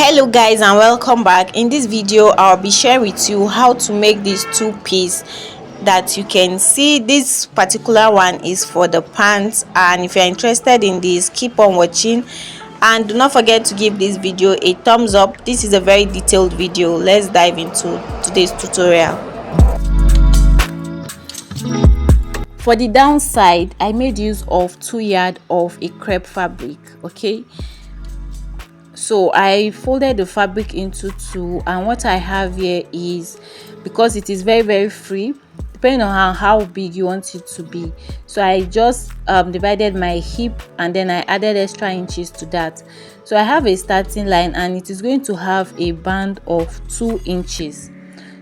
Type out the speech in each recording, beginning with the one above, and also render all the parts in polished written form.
Hello guys and welcome back. In this video I'll be sharing with you how to make this two-piece that you can see. This particular one is for the pants, and if you're interested in this, keep on watching and do not forget to give this video a thumbs up. This is a very detailed video. Let's dive into today's tutorial. For the downside, I made use of 2 yards of a crepe fabric. Okay, so I folded the fabric into two, and what I have here is, because it is very free depending on how big you want it to be, so I just divided my hip and then I added extra inches to that. So I have a starting line and it is going to have a band of 2 inches.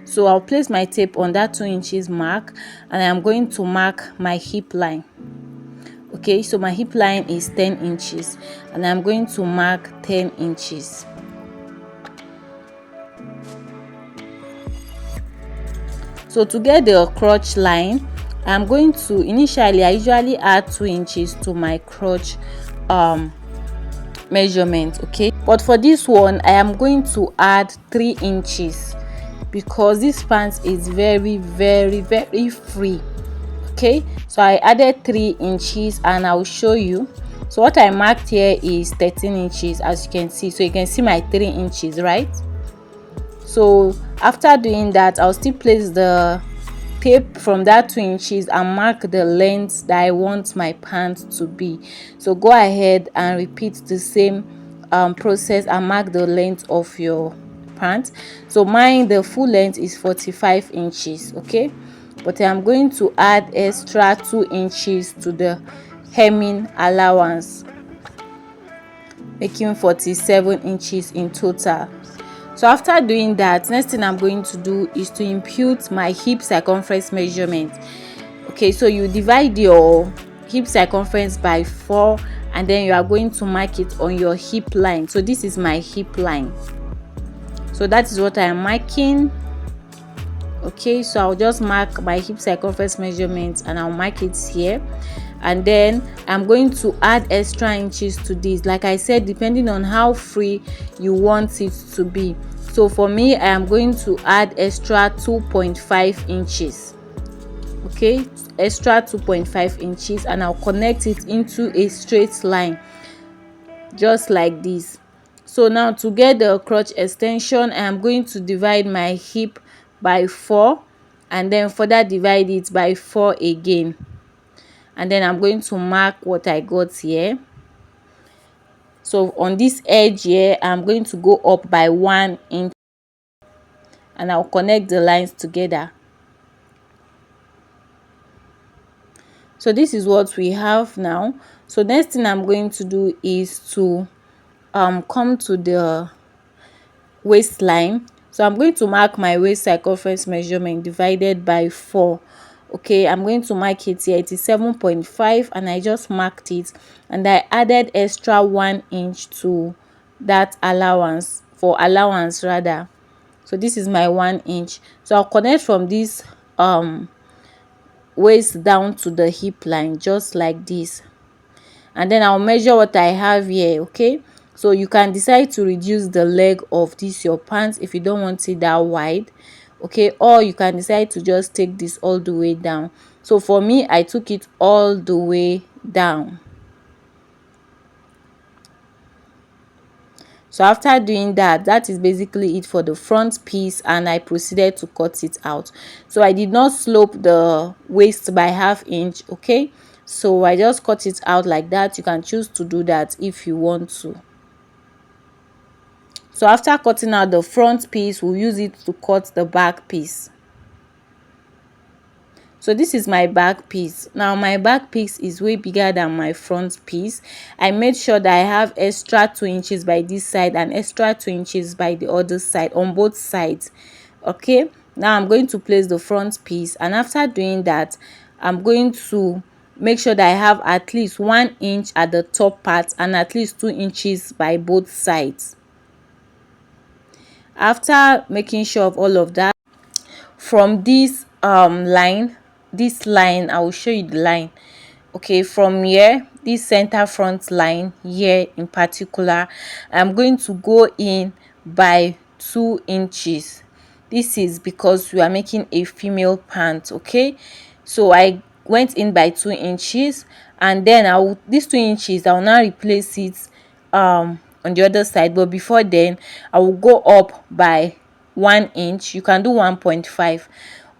So I'll place my tape on that 2 inches mark and I'm going to mark my hip line. Okay, so my hip line is 10 inches and I'm going to mark 10 inches. So to get the crotch line, I'm going to initially, I usually add 2 inches to my crotch measurement. Okay, but for this one I am going to add 3 inches because this pants is very free. Okay, so I added 3 inches and I'll show you. So what I marked here is 13 inches, as you can see. So you can see my 3 inches, right? So after doing that, I'll still place the tape from that 2 inches and mark the length that I want my pants to be. So go ahead and repeat the same process and mark the length of your pants. So mine, the full length is 45 inches. Okay, but I'm going to add extra 2 inches to the hemming allowance, making 47 inches in total. So after doing that, next thing I'm going to do is to impute my hip circumference measurement. Okay, so you divide your hip circumference by 4 and then you are going to mark it on your hip line. So this is my hip line, so that is what I am marking. Okay, so I'll just mark my hip circumference measurement and I'll mark it here, and then I'm going to add extra inches to this, like I said, depending on how free you want it to be. So for me, I am going to add extra 2.5 inches. Okay, extra 2.5 inches, and I'll connect it into a straight line just like this. So now to get the crotch extension, I am going to divide my hip by 4 and then further divide it by 4 again, and then I'm going to mark what I got here. So on this edge here, I'm going to go up by 1 inch and I'll connect the lines together. So this is what we have now. So next thing I'm going to do is to come to the waistline. So I'm going to mark my waist circumference measurement divided by 4. Okay, I'm going to mark it here. It is 7.5 and I just marked it, and I added extra 1 inch to that allowance, for allowance rather. So this is my 1 inch. So I'll connect from this waist down to the hip line just like this, and then I'll measure what I have here. Okay, so you can decide to reduce the leg of this your pants if you don't want it that wide. Okay, or you can decide to just take this all the way down. So for me, I took it all the way down. So after doing that, that is basically it for the front piece, and I proceeded to cut it out. So I did not slope the waist by ½ inch. Okay, so I just cut it out like that. You can choose to do that if you want to. So after cutting out the front piece, we'll use it to cut the back piece. So this is my back piece. Now my back piece is way bigger than my front piece. I made sure that I have extra 2 inches by this side and extra 2 inches by the other side, on both sides. Okay, now I'm going to place the front piece, and after doing that, I'm going to make sure that I have at least 1 inch at the top part and at least 2 inches by both sides. After making sure of all of that, from this line, I will show you the line. Okay, from here, this center front line here in particular, I'm going to go in by 2 inches. This is because we are making a female pant. Okay, so I went in by 2 inches, and then these 2 inches I'll now replace it on the other side. But before then, I will go up by 1 inch. You can do 1.5.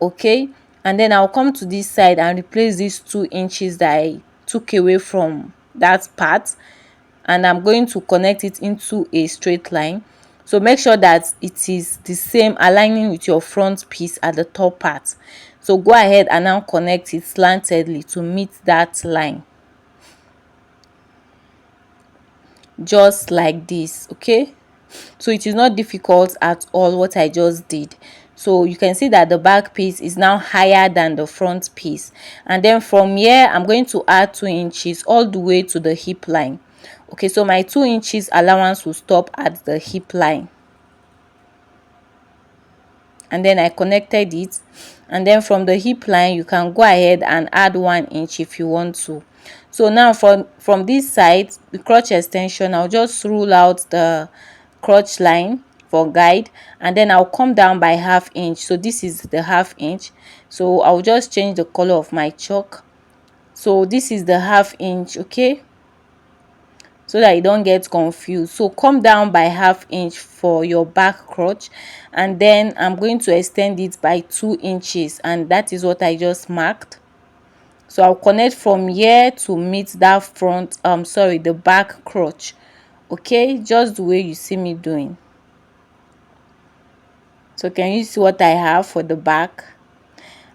Okay, and then I'll come to this side and replace these 2 inches that I took away from that part, and I'm going to connect it into a straight line. So make sure that it is the same, aligning with your front piece at the top part. So go ahead and now connect it slantedly to meet that line, just like this. Okay, so it is not difficult at all what I just did. So you can see that the back piece is now higher than the front piece, and then from here I'm going to add 2 inches all the way to the hip line. Okay, so my 2 inches allowance will stop at the hip line, and then I connected it. And then from the hip line you can go ahead and add 1 inch if you want to. So now from this side, the crotch extension, I'll just rule out the crotch line for guide, and then I'll come down by 1/2 inch. So this is the 1/2 inch. So I'll just change the color of my chalk. So this is the 1/2 inch. Okay, so that you don't get confused. So come down by 1/2 inch for your back crotch, and then I'm going to extend it by 2 inches, and that is what I just marked. So I'll connect from here to meet that front the back crotch. Okay, just the way you see me doing. So can you see what I have for the back?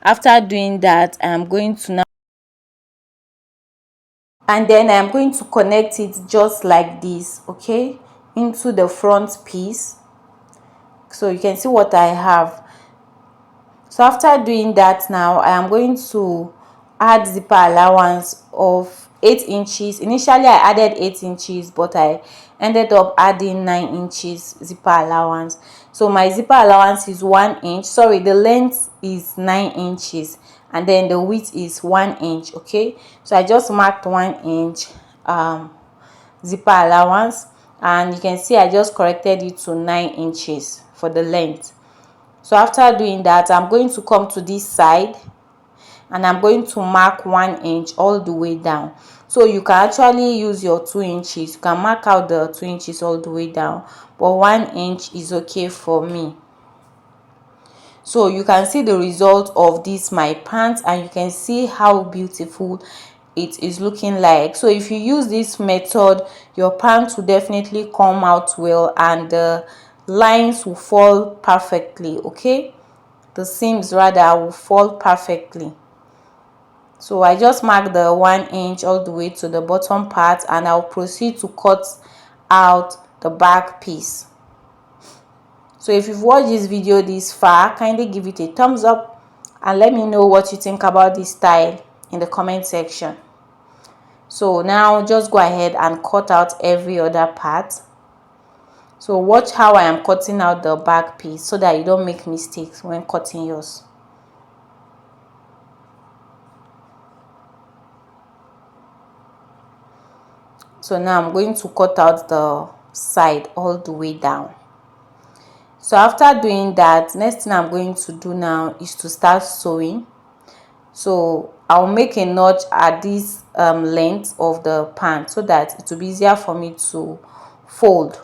After doing that, I'm going to now, and then I'm going to connect it just like this, okay, into the front piece. So you can see what I have. So after doing that, now I am going to add zipper allowance of 8 inches. Initially I added 8 inches, but I ended up adding 9 inches zipper allowance. So my zipper allowance is 1 inch. Sorry, the length is 9 inches, and then the width is 1 inch. Okay, so I just marked 1 inch zipper allowance, and you can see I just corrected it to 9 inches for the length. So after doing that, I'm going to come to this side, and I'm going to mark 1 inch all the way down. So you can actually use your 2 inches. You can mark out the 2 inches all the way down, but 1 inch is okay for me. So you can see the result of this my pants, and you can see how beautiful it is looking like. So if you use this method, your pants will definitely come out well, and the lines will fall perfectly. Okay, the seams rather will fall perfectly. So I just mark the 1 inch all the way to the bottom part, and I'll proceed to cut out the back piece. So if you've watched this video this far, kindly give it a thumbs up and let me know what you think about this style in the comment section. So now just go ahead and cut out every other part. So watch how I am cutting out the back piece so that you don't make mistakes when cutting yours. So now I'm going to cut out the side all the way down. So after doing that, next thing I'm going to do now is to start sewing. So I'll make a notch at this length of the pant so that it will be easier for me to fold.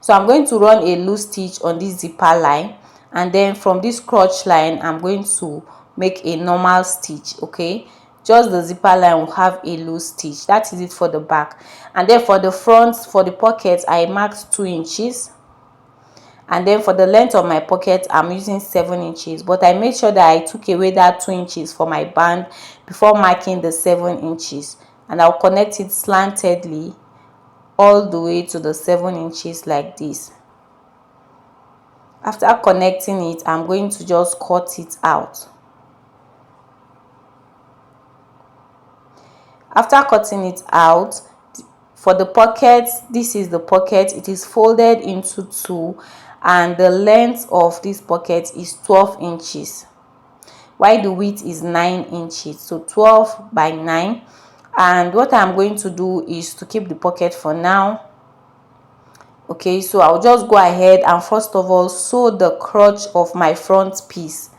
So I'm going to run a loose stitch on this zipper line, and then from this crotch line I'm going to make a normal stitch. Okay, just the zipper line will have a loose stitch. That is it for the back. And then for the front, for the pocket, I marked 2 inches, and then for the length of my pocket I'm using 7 inches, but I made sure that I took away that 2 inches for my band before marking the 7 inches, and I'll connect it slantedly all the way to the 7 inches like this. After connecting it, I'm going to just cut it out. After cutting it out, for the pocket, this is the pocket. It is folded into 2, and the length of this pocket is 12 inches while the width is 9 inches. So 12 by 9, And what I'm going to do is to keep the pocket for now. Okay, so I'll just go ahead and first of all sew the crotch of my front piece,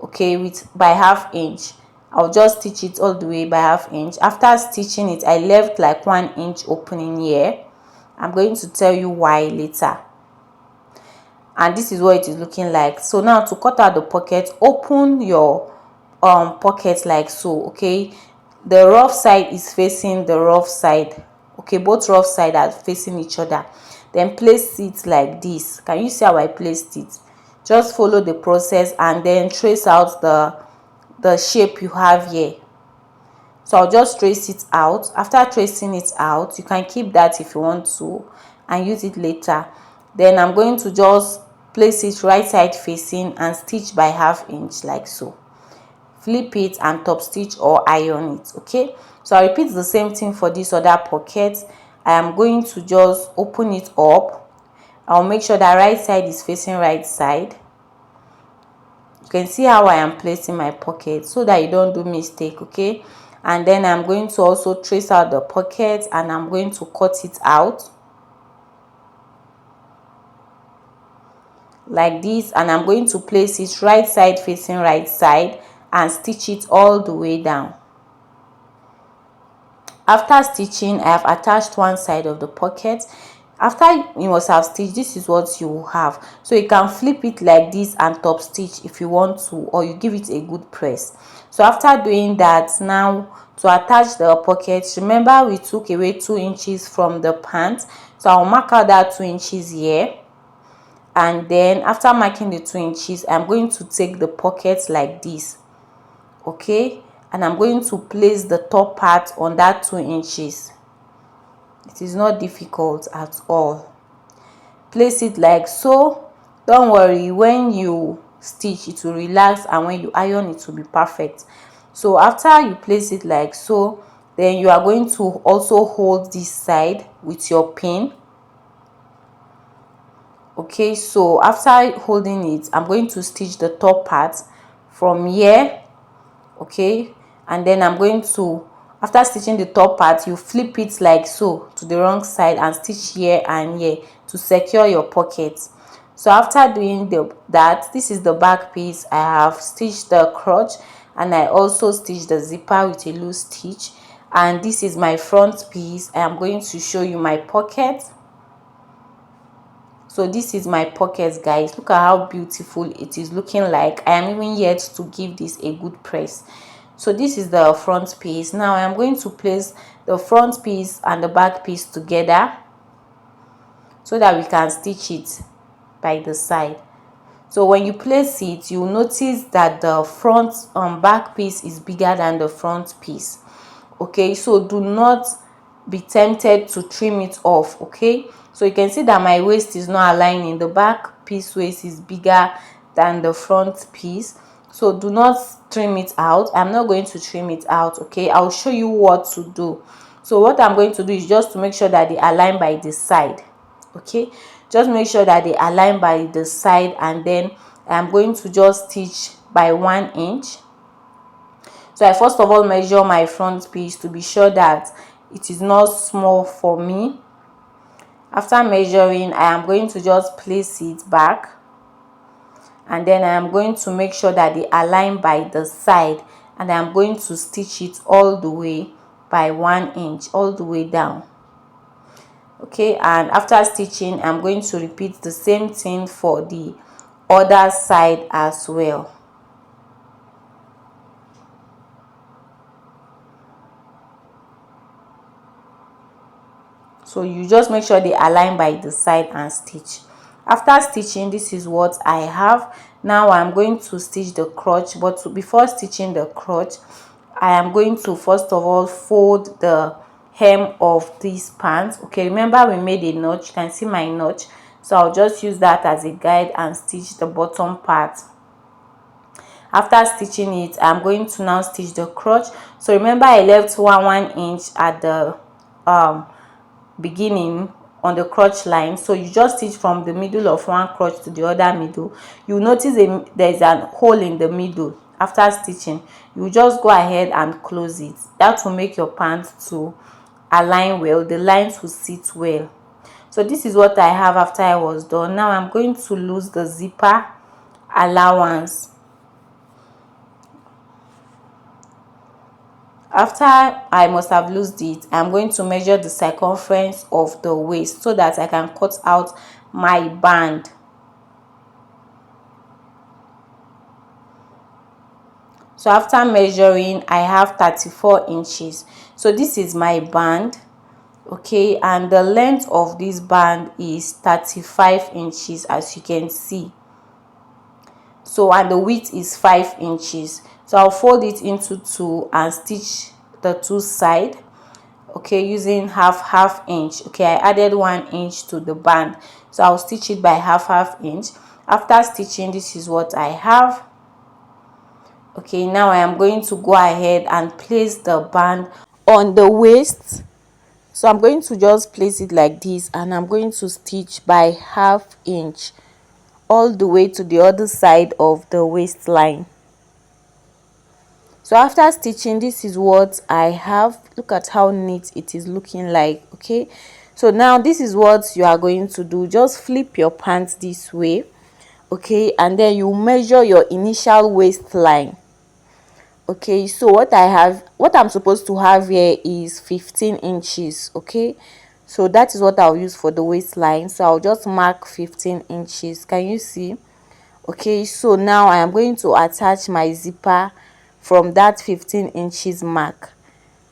okay, with by ½ inch. I'll just stitch it all the way by ½ inch. After stitching it, I left like 1 inch opening here. I'm going to tell you why later. And this is what it is looking like. So now to cut out the pocket, open your pocket like so. Okay, the rough side is facing the rough side. Okay, both rough side are facing each other. Then place it like this. Can you see how I placed it? Just follow the process and then trace out the shape you have here. So I'll just trace it out. After tracing it out, you can keep that if you want to and use it later. Then I'm going to just place it right side facing and stitch by ½ inch like so. Flip it and top stitch or iron it. Okay, so I repeat the same thing for this other pocket. I am going to just open it up. I'll make sure that right side is facing right side. You can see how I am placing my pocket so that you don't do mistake. Okay, and then I'm going to also trace out the pocket and I'm going to cut it out like this, and I'm going to place it right side facing right side and stitch it all the way down. After stitching, I have attached one side of the pocket. After you must have stitched, this is what you will have. So you can flip it like this and top stitch if you want to, or you give it a good press. So after doing that, now to attach the pocket, remember we took away 2 inches from the pant. So I'll mark out that 2 inches here. And then after marking the 2 inches, I'm going to take the pocket like this. Okay, and I'm going to place the top part on that 2 inches. It is not difficult at all. Place it like so. Don't worry, when you stitch it will relax, and when you iron it will be perfect. So after you place it like so, then you are going to also hold this side with your pin. Okay, so after holding it, I'm going to stitch the top part from here. Okay, and then I'm going to, after stitching the top part, you flip it like so to the wrong side and stitch here and here to secure your pocket. So after doing that, this is the back piece. I have stitched the crotch and I also stitched the zipper with a loose stitch, and this is my front piece. I am going to show you my pocket. So this is my pocket, guys. Look at how beautiful it is looking like. I am even yet to give this a good press. So this is the front piece. Now I am going to place the front piece and the back piece together so that we can stitch it by the side. So when you place it, you'll notice that the front back piece is bigger than the front piece. Okay, so do not be tempted to trim it off. Okay, so you can see that my waist is not aligning. The back piece waist is bigger than the front piece, so do not trim it out. I'm not going to trim it out. Okay, I'll show you what to do. So what I'm going to do is just to make sure that they align by the side. Okay, just make sure that they align by the side, and then I'm going to just stitch by 1 inch. So I first of all measure my front piece to be sure that it is not small for me. After measuring, I am going to just place it back, and then I am going to make sure that they align by the side, and I am going to stitch it all the way by 1 inch all the way down. Okay, and after stitching, I'm going to repeat the same thing for the other side as well. So you just make sure they align by the side and stitch. After stitching, this is what I have. Now I'm going to stitch the crotch, but before stitching the crotch, I am going to first of all fold the hem of this pants. Okay, remember we made a notch. You can see my notch, so I'll just use that as a guide and stitch the bottom part. After stitching it, I'm going to now stitch the crotch. So remember I left 1 inch at the beginning on the crotch line, so you just stitch from the middle of one crotch to the other middle. You notice there is a hole in the middle. after stitching, you just go ahead and close it. That will make your pant to align well, the lines will sit well. So this is what I have after I was done. Now I'm going to lose the zipper allowance. After I must have loosed it, I'm going to measure the circumference of the waist so that I can cut out my band. So after measuring, I have 34 inches. So this is my band, okay, and the length of this band is 35 inches, as you can see. So, and the width is 5 inches. So I'll fold it into two and stitch the two sides, okay, using half inch. Okay, I added 1 inch to the band, so I'll stitch it by half inch. After stitching, this is what I have. Okay, now I am going to go ahead and place the band on the waist. So I'm going to just place it like this, and I'm going to stitch by half inch all the way to the other side of the waistline. So after stitching, this is what I have. Look at how neat it is looking like. Okay, so now this is what you are going to do. Just flip your pants this way, okay, and then you measure your initial waistline. Okay, so what I'm supposed to have here is 15 inches. Okay, so that is what I'll use for the waistline. So I'll just mark 15 inches. Can you see? Okay, so now I am going to attach my zipper from that 15 inches mark.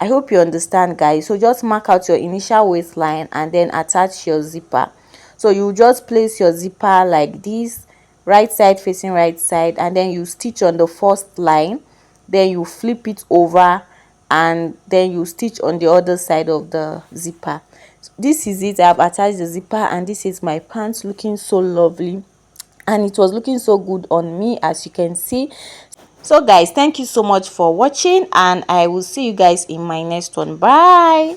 I hope you understand, guys. So just mark out your initial waistline and then attach your zipper. So you just place your zipper like this, right side facing right side, and then you stitch on the first line, then you flip it over, and then you stitch on the other side of the zipper. So this is it. I've attached the zipper, and this is my pants, looking so lovely, and it was looking so good on me, as you can see. So guys, thank you so much for watching, and I will see you guys in my next one. Bye.